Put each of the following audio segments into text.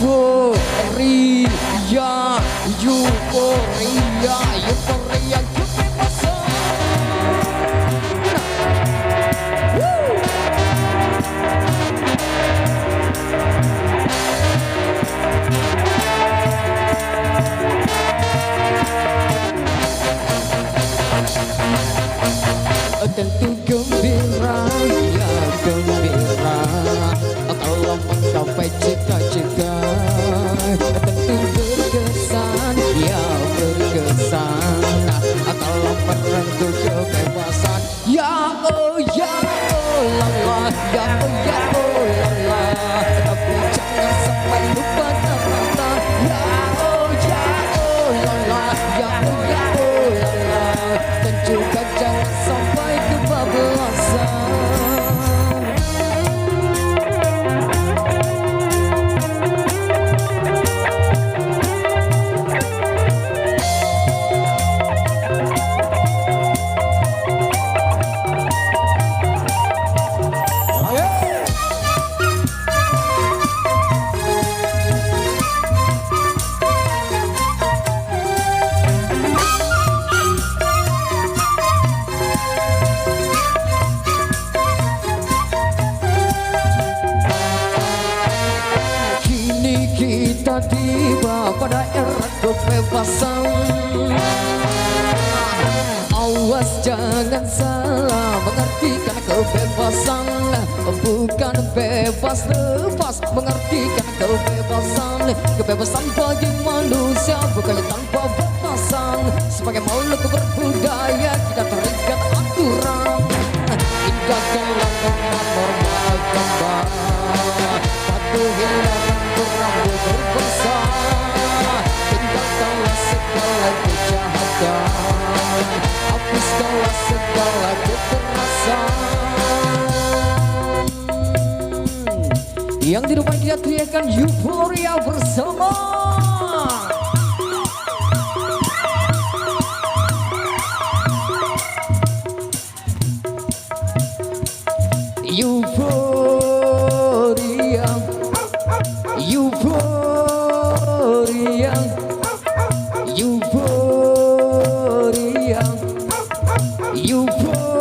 euforia, euforia kebebasan. Tentu gembira, ya gembira kalau mencapai cita-cita. Tentu berkesan, ya berkesan kalau merenung kebebasan. Ya oh lala, ya oh lala, tapi jangan sampai lupa ternyata. Ya oh lala, ya oh lala, dan juga jangan sampai kebablasan. Kita tiba pada era kebebasan. Awas jangan salah mengartikan kebebasan. Bukan bebas lepas mengartikan kebebasan. Kebebasan bagi manusia bukannya tanpa batasan. Sebagai makhluk berbudaya kita terikat aturan. Indahkanlah norma gambar. Patuhilah rambu berbangsa. Tinggalkanlah segala kejahatan. Hapuskanlah segala kekerasan. Yang di depan kita teriakan euforia bersama. Euforia, euforia, euforia, euforia.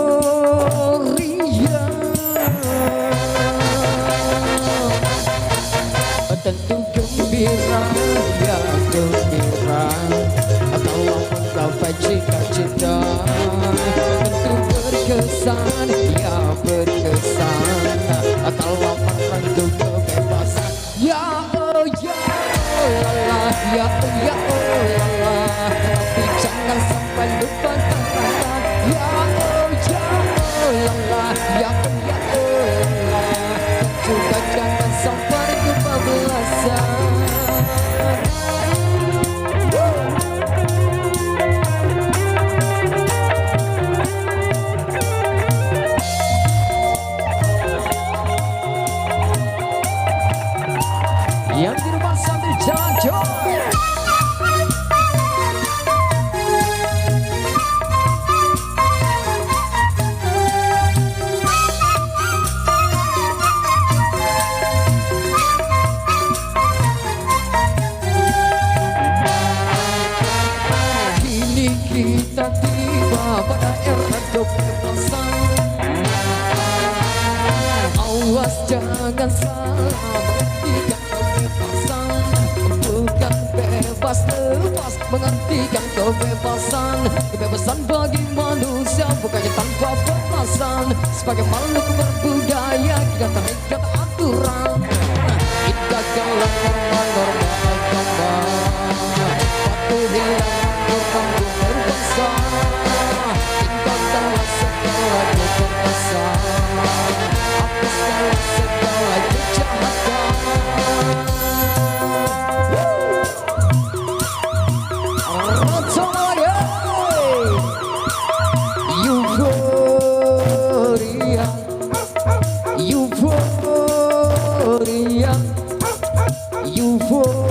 Tentu gembira, ya gembira kalau mencapai cita-cita. Tentu berkesan, ya berkesan kalau merenung kebebasan. Ya oh lala, ya oh lala, tapi jangan sampai lupa kata. Ya oh lala, ya oh lala, juga jangan sampai kebablasan. Yang di rumah sambil jalan-jalan. Kini kita tiba pada era kebebasan. Awas jangan salah mengartikan kebebasan. Bukan bebas lepas mengartikan kebebasan. Kebebasan bagi manusia bukannya tanpa batasan. Sebagai makhluk berbudaya kita terikat aturan. Indahkanlah norma-norma agama. Patuhilah rambu berbangsa. Tinggalkanlah segala kekerasan. Hapuskanlah segala kejahatan. Euforia, euforia, euforia.